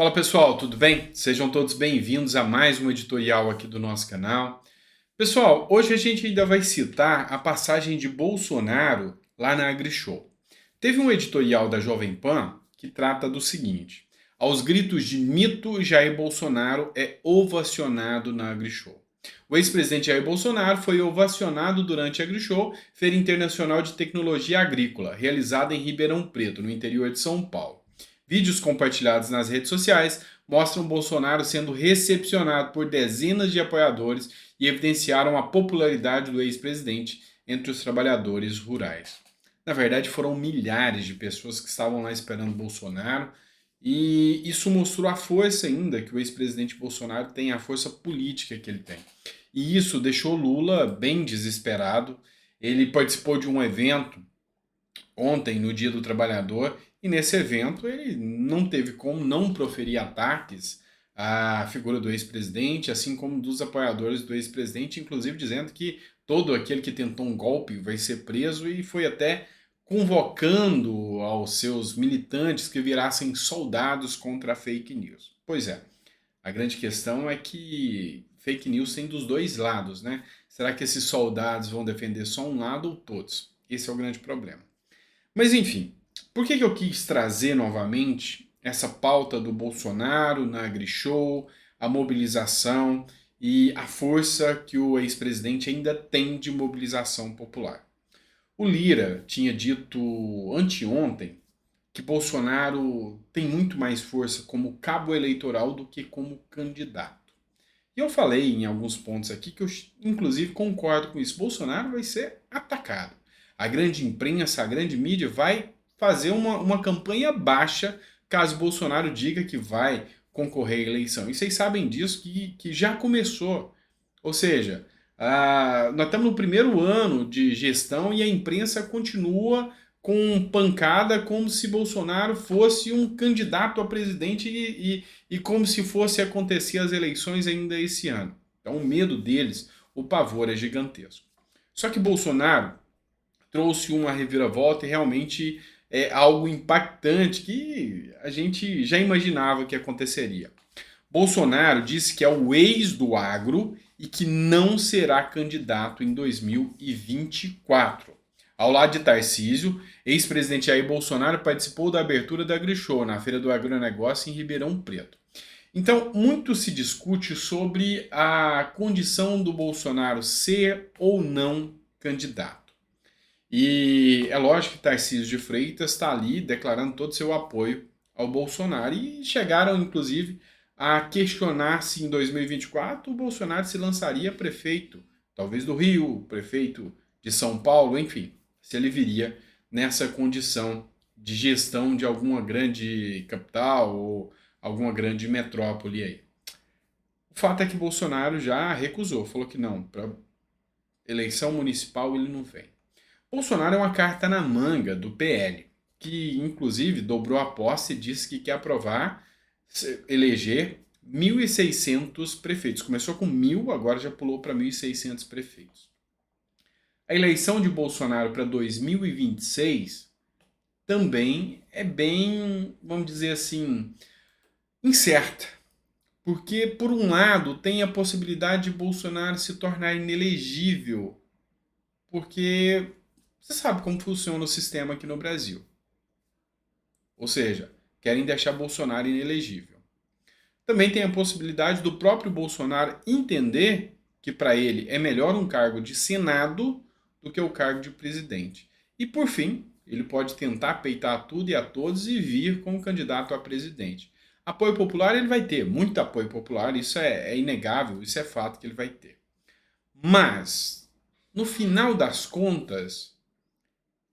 Fala pessoal, tudo bem? Sejam todos bem-vindos a mais um editorial aqui do nosso canal. Pessoal, hoje a gente ainda vai citar a passagem de Bolsonaro lá na AgriShow. Teve um editorial da Jovem Pan que trata do seguinte: aos gritos de mito, Jair Bolsonaro é ovacionado na AgriShow. O ex-presidente Jair Bolsonaro foi ovacionado durante a AgriShow, Feira Internacional de Tecnologia Agrícola, realizada em Ribeirão Preto, no interior de São Paulo. Vídeos compartilhados nas redes sociais mostram Bolsonaro sendo recepcionado por dezenas de apoiadores e evidenciaram a popularidade do ex-presidente entre os trabalhadores rurais. Na verdade, foram milhares de pessoas que estavam lá esperando Bolsonaro, e isso mostrou a força ainda que o ex-presidente Bolsonaro tem, a força política que ele tem. E isso deixou Lula bem desesperado. Ele participou de um evento ontem, no Dia do Trabalhador, e nesse evento ele não teve como não proferir ataques à figura do ex-presidente, assim como dos apoiadores do ex-presidente, inclusive dizendo que todo aquele que tentou um golpe vai ser preso, e foi até convocando aos seus militantes que virassem soldados contra a fake news. Pois é, a grande questão é que fake news tem dos dois lados, né? Será que esses soldados vão defender só um lado ou todos? Esse é o grande problema. Mas enfim, por que eu quis trazer novamente essa pauta do Bolsonaro na AgriShow, a mobilização e a força que o ex-presidente ainda tem de mobilização popular? O Lira tinha dito anteontem que Bolsonaro tem muito mais força como cabo eleitoral do que como candidato. E eu falei em alguns pontos aqui que eu, inclusive, concordo com isso. Bolsonaro vai ser atacado. A grande imprensa, a grande mídia vai fazer uma campanha baixa caso Bolsonaro diga que vai concorrer à eleição. E vocês sabem disso, que já começou. Ou seja, nós estamos no primeiro ano de gestão e a imprensa continua com pancada como se Bolsonaro fosse um candidato a presidente e como se fosse acontecer as eleições ainda esse ano. Então o medo deles, o pavor é gigantesco. Só que Bolsonaro trouxe uma reviravolta e realmente é algo impactante que a gente já imaginava que aconteceria. Bolsonaro disse que é o ex do agro e que não será candidato em 2024. Ao lado de Tarcísio, ex-presidente Jair Bolsonaro participou da abertura da AgriShow na Feira do Agronegócio em Ribeirão Preto. Então, muito se discute sobre a condição do Bolsonaro ser ou não candidato. E é lógico que Tarcísio de Freitas está ali declarando todo o seu apoio ao Bolsonaro, e chegaram, inclusive, a questionar se em 2024 o Bolsonaro se lançaria prefeito, talvez do Rio, prefeito de São Paulo, enfim, se ele viria nessa condição de gestão de alguma grande capital ou alguma grande metrópole aí. O fato é que Bolsonaro já recusou, falou que não, para eleição municipal ele não vem. Bolsonaro é uma carta na manga do PL, que inclusive dobrou a aposta e disse que quer aprovar, eleger 1.600 prefeitos. Começou com 1.000, agora já pulou para 1.600 prefeitos. A eleição de Bolsonaro para 2026 também é bem, vamos dizer assim, incerta. Porque, por um lado, tem a possibilidade de Bolsonaro se tornar inelegível, porque você sabe como funciona o sistema aqui no Brasil. Ou seja, querem deixar Bolsonaro inelegível. Também tem a possibilidade do próprio Bolsonaro entender que para ele é melhor um cargo de Senado do que o cargo de presidente. E por fim, ele pode tentar peitar tudo e a todos e vir como candidato a presidente. Apoio popular ele vai ter, muito apoio popular, isso é inegável, isso é fato que ele vai ter. Mas, no final das contas,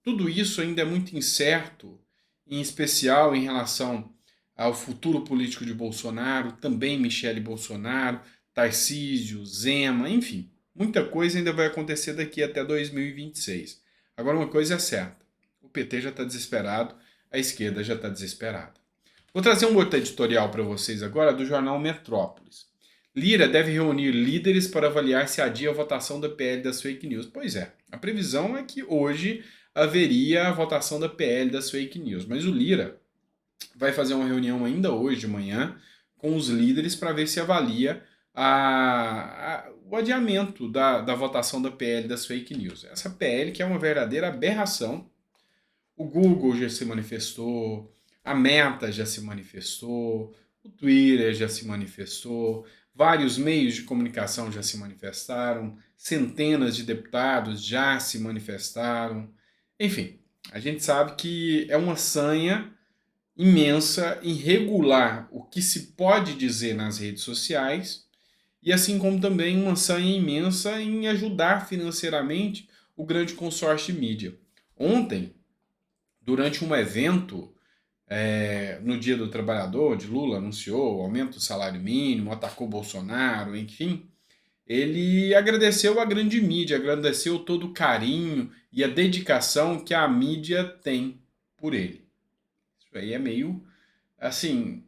tudo isso ainda é muito incerto, em especial em relação ao futuro político de Bolsonaro, também Michele Bolsonaro, Tarcísio, Zema, enfim. Muita coisa ainda vai acontecer daqui até 2026. Agora uma coisa é certa, o PT já está desesperado, a esquerda já está desesperada. Vou trazer um outro editorial para vocês agora do jornal Metrópolis. Lira deve reunir líderes para avaliar se adia a votação da PL das fake news. Pois é, a previsão é que hoje haveria a votação da PL das fake news, mas o Lira vai fazer uma reunião ainda hoje de manhã com os líderes para ver se avalia o adiamento da votação da PL das fake news. Essa PL que é uma verdadeira aberração. O Google já se manifestou, a Meta já se manifestou, o Twitter já se manifestou, vários meios de comunicação já se manifestaram, centenas de deputados já se manifestaram. Enfim, a gente sabe que é uma sanha imensa em regular o que se pode dizer nas redes sociais e assim como também uma sanha imensa em ajudar financeiramente o grande consórcio de mídia. Ontem, durante um evento no Dia do Trabalhador, onde Lula anunciou o aumento do salário mínimo, atacou Bolsonaro, enfim, ele agradeceu a grande mídia, agradeceu todo o carinho e a dedicação que a mídia tem por ele. Isso aí é meio, assim,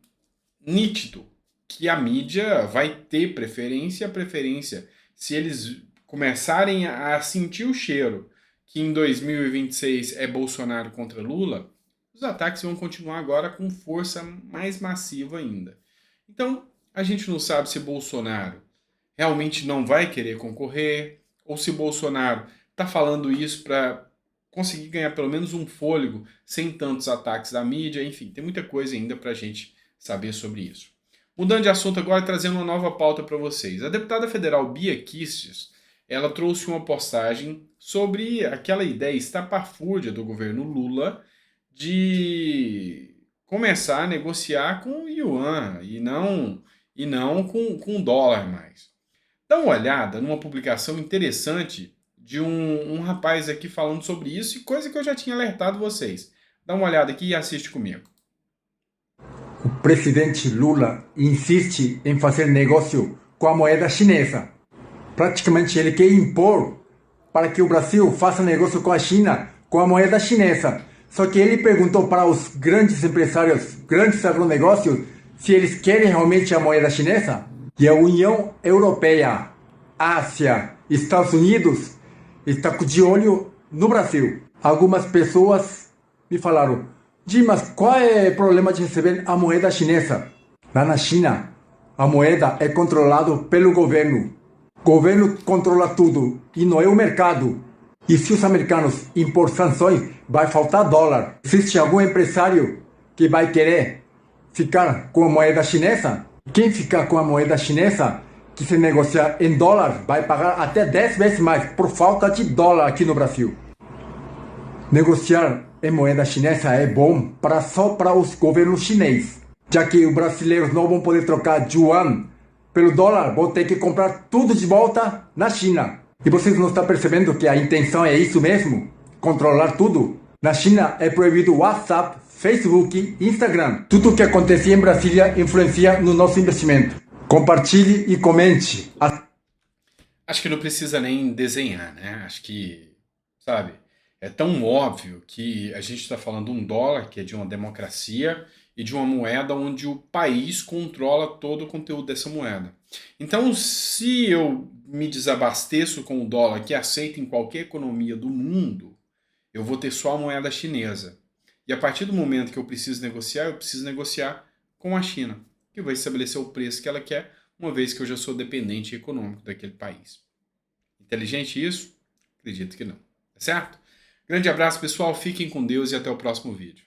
nítido que a mídia vai ter preferência, a preferência, se eles começarem a sentir o cheiro que em 2026 é Bolsonaro contra Lula, os ataques vão continuar agora com força mais massiva ainda. Então, a gente não sabe se Bolsonaro realmente não vai querer concorrer, ou se Bolsonaro está falando isso para conseguir ganhar pelo menos um fôlego sem tantos ataques da mídia. Enfim, tem muita coisa ainda para a gente saber sobre isso. Mudando de assunto agora, trazendo uma nova pauta para vocês. A deputada federal Bia Kicis, ela trouxe uma postagem sobre aquela ideia estapafúrdia do governo Lula de começar a negociar com o yuan e não com o dólar mais. Dá uma olhada numa publicação interessante de um rapaz aqui falando sobre isso e coisa que eu já tinha alertado vocês. Dá uma olhada aqui e assiste comigo. O presidente Lula insiste em fazer negócio com a moeda chinesa. Praticamente ele quer impor para que o Brasil faça negócio com a China, com a moeda chinesa. Só que ele perguntou para os grandes empresários, grandes agronegócios, se eles querem realmente a moeda chinesa. E a União Europeia, Ásia, Estados Unidos está de olho no Brasil. Algumas pessoas me falaram: Dimas, qual é o problema de receber a moeda chinesa? Lá na China, a moeda é controlada pelo governo. O governo controla tudo e não é o mercado. E se os americanos impor sanções, vai faltar dólar. Existe algum empresário que vai querer ficar com a moeda chinesa? Quem ficar com a moeda chinesa, que se negociar em dólar, vai pagar até 10 vezes mais por falta de dólar aqui no Brasil. Negociar em moeda chinesa é bom só para os governos chineses, já que os brasileiros não vão poder trocar yuan pelo dólar, vão ter que comprar tudo de volta na China. E vocês não estão percebendo que a intenção é isso mesmo? Controlar tudo? Na China é proibido WhatsApp, Facebook, Instagram. Tudo o que acontecia em Brasília influencia no nosso investimento. Compartilhe e comente. Acho que não precisa nem desenhar, né? Acho que, sabe, é tão óbvio que a gente está falando de um dólar, que é de uma democracia, e de uma moeda onde o país controla todo o conteúdo dessa moeda. Então, se eu me desabasteço com o dólar, que é aceito em qualquer economia do mundo, eu vou ter só a moeda chinesa. E a partir do momento que eu preciso negociar com a China, que vai estabelecer o preço que ela quer, uma vez que eu já sou dependente econômico daquele país. Inteligente isso? Acredito que não. Tá certo? Grande abraço, pessoal. Fiquem com Deus e até o próximo vídeo.